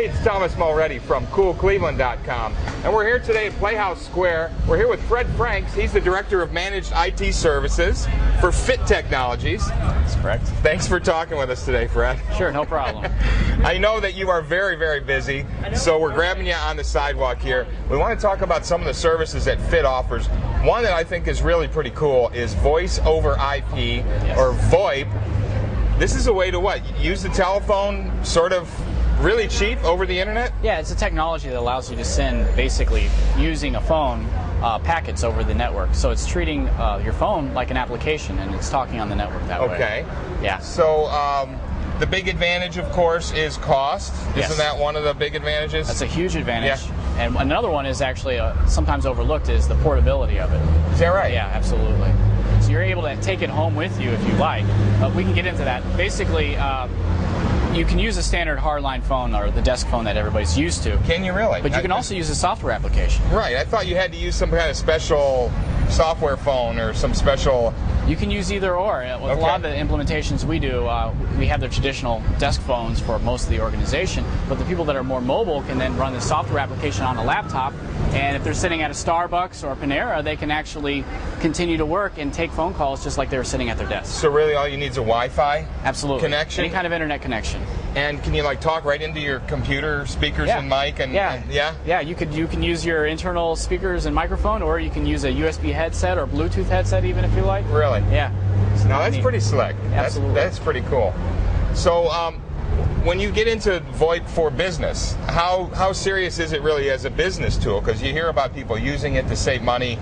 Hey, it's Thomas Mulready from CoolCleveland.com, and we're here today at Playhouse Square. We're here with Fred Franks. He's the Director of Managed IT Services for Fit Technologies. That's correct. Thanks for talking with us today, Fred. Sure, no problem. I know that you are very, very busy, so we're grabbing you on the sidewalk here. We want to talk about some of the services that Fit offers. One that I think is really pretty cool is Voice over IP, or VoIP. This is a way to what? Use the telephone sort of really cheap over the internet? Yeah, it's a technology that allows you to send, basically, using a phone, packets over the network. So it's treating your phone like an application, and it's talking on the network that way. Okay. Yeah. So the big advantage, of course, is cost. Yes. Isn't that one of the big advantages? That's a huge advantage. Yeah. And another one is actually sometimes overlooked is the portability of it. Is that right? Yeah, absolutely. So you're able to take it home with you if you like. We can get into that. Basically, you can use a standard hardline phone or the desk phone that everybody's used to. Can you really? But you can also use a software application. Right. I thought you had to use some kind of special software phone or some special... You can use either or. With a lot of the implementations we do, we have the traditional desk phones for most of the organization, but the people that are more mobile can then run the software application on a laptop, and if they're sitting at a Starbucks or a Panera, they can actually continue to work and take phone calls just like they were sitting at their desk. So really all you need is a Wi-Fi connection? Any kind of internet connection. And can you like talk right into your computer speakers and mic? Yeah, you can use your internal speakers and microphone, or you can use a USB headset or Bluetooth headset even if you like. Really? Yeah. Now that's pretty slick. Absolutely. That's pretty cool. So when you get into VoIP for business, how serious is it really as a business tool? Because you hear about people using it to save money,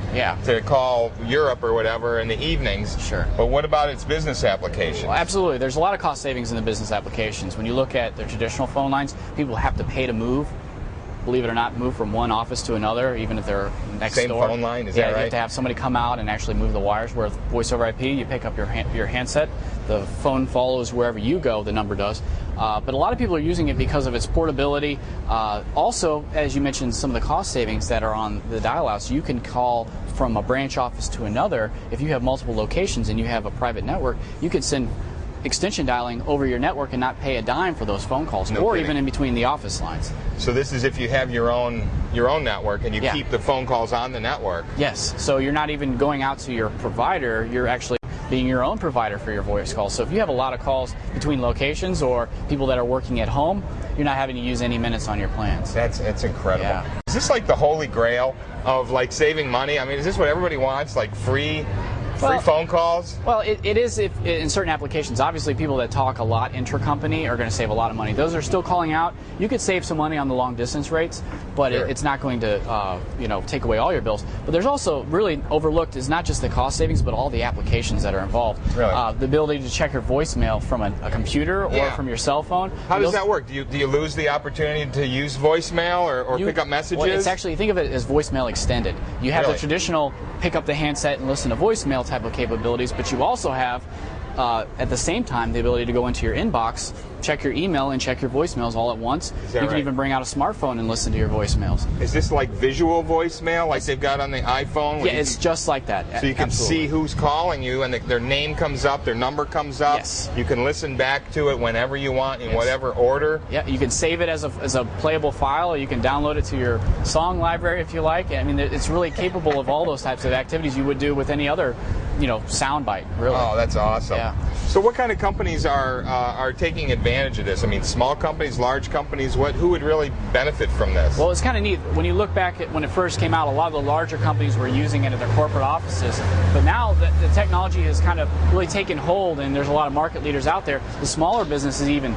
to call Europe or whatever in the evenings. Sure. But what about its business applications? Well, absolutely. There's a lot of cost savings in the business applications. When you look at the traditional phone lines, people have to pay to move. Believe it or not, move from one office to another, even if they're next door. Same phone line, is that right? You have to have somebody come out and actually move the wires. Where with Voice over IP, you pick up your handset, the phone follows wherever you go, the number does. But a lot of people are using it because of its portability. Also, as you mentioned, some of the cost savings that are on the dial-outs. You can call from a branch office to another. If you have multiple locations and you have a private network, you could send extension dialing over your network and not pay a dime for those phone calls, or even in between the office lines. So this is if you have your own network and you keep the phone calls on the network. Yes. So you're not even going out to your provider. You're actually being your own provider for your voice calls. So if you have a lot of calls between locations or people that are working at home, you're not having to use any minutes on your plans. That's incredible. Yeah. Is this like the holy grail of like saving money? I mean, is this what everybody wants? Like free phone calls? Well, it is in certain applications. Obviously, people that talk a lot intra-company are going to save a lot of money. Those are still calling out. You could save some money on the long-distance rates, but it's not going to take away all your bills. But there's also really overlooked is not just the cost savings, but all the applications that are involved. Really? The ability to check your voicemail from a computer or from your cell phone. How does that work? Do you lose the opportunity to use voicemail or pick up messages? Well, it's actually, think of it as voicemail extended. You have the traditional pick up the handset and listen to voicemail type of capabilities, but you also have at the same time the ability to go into your inbox, check your email, and check your voicemails all at once. You can even bring out a smartphone and listen to your voicemails. Is this like visual voicemail like they've got on the iPhone? Yeah, it's just like that. So you can see who's calling you, and their name comes up, their number comes up. Yes. You can listen back to it whenever you want, in whatever order. Yeah, you can save it as a playable file, or you can download it to your song library if you like. I mean, it's really capable of all those types of activities you would do with any other soundbite, really. Oh, that's awesome. Yeah. So what kind of companies are taking advantage of this? I mean, small companies, large companies, who would really benefit from this? Well, it's kind of neat. When you look back at when it first came out, a lot of the larger companies were using it at their corporate offices. But now the technology has kind of really taken hold, and there's a lot of market leaders out there. The smaller businesses, even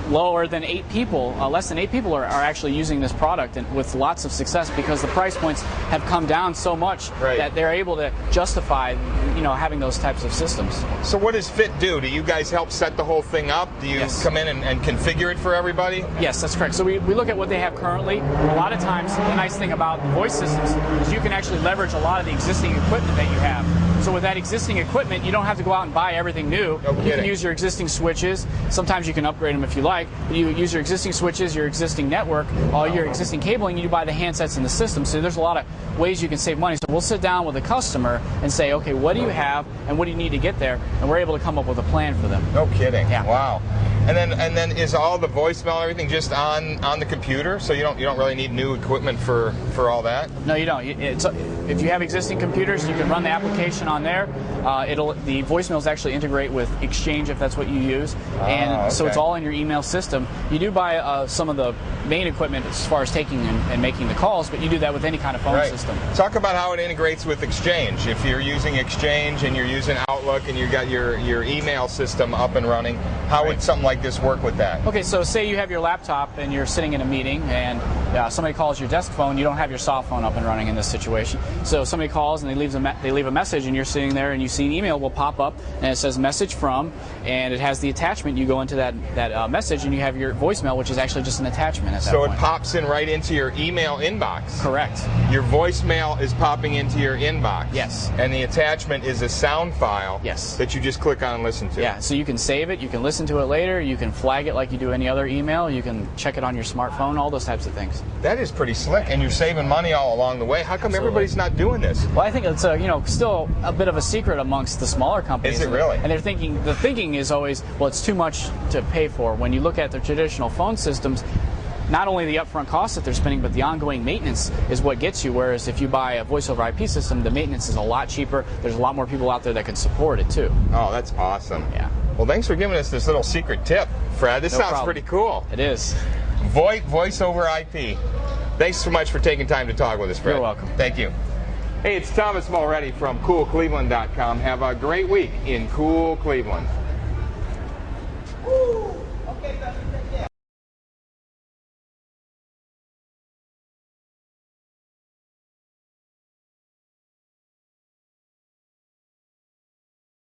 lower than 8 people, less than 8 people are actually using this product, and with lots of success, because the price points have come down so much that they're able to justify having those types of systems. So what does Fit do? Do you guys help set the whole thing up? Do you come in and configure it for everybody? Yes, that's correct. So we look at what they have currently. A lot of times the nice thing about the voice systems is you can actually leverage a lot of the existing equipment that you have. So with that existing equipment, you don't have to go out and buy everything new. You can use your existing switches. Sometimes you can upgrade them if you like. You use your existing switches, your existing network, all your existing cabling, and you buy the handsets and the system. So there's a lot of ways you can save money. So we'll sit down with a customer and say, okay, what do you have and what do you need to get there? And we're able to come up with a plan for them. No kidding. Yeah. Wow. And then is all the voicemail and everything just on the computer? So you don't really need new equipment for all that? No, you don't. If you have existing computers, you can run the application on there. The voicemails actually integrate with Exchange if that's what you use, and so it's all in your email system. You do buy some of the main equipment as far as taking and making the calls, but you do that with any kind of phone system. Talk about how it integrates with Exchange. If you're using Exchange and you're using Outlook and you've got your email system up and running, how would something like this work with that? Okay, so say you have your laptop and you're sitting in a meeting and somebody calls your desk phone. You don't have your soft phone up and running in this situation. So somebody calls and they leave a message, and you're sitting there and you see an email will pop up and it says message from, and it has the attachment. You go into that message and you have your voicemail, which is actually just an attachment at that point. So it pops in right into your email inbox. Correct. Your voicemail is popping into your inbox. Yes. And the attachment is a sound file. Yes. That you just click on and listen to. Yeah, so you can save it, you can listen to it later, you can flag it like you do any other email, you can check it on your smartphone, all those types of things. That is pretty slick, and you're saving money all along the way. How come everybody's not doing this? Well, I think it's still a bit of a secret amongst the smaller companies. Is it really? And the thinking is always, well, it's too much to pay for. When you look at the traditional phone systems, not only the upfront costs that they're spending, but the ongoing maintenance is what gets you. Whereas if you buy a voice over IP system, the maintenance is a lot cheaper. There's a lot more people out there that can support it too. Oh, that's awesome. Yeah. Well, thanks for giving us this little secret tip, Fred. This sounds problem. pretty cool. It is. VoIP, voice over IP. Thanks so much for taking time to talk with us, Fred. You're welcome. Thank you. Hey, it's Thomas Mulready from CoolCleveland.com. Have a great week in cool Cleveland.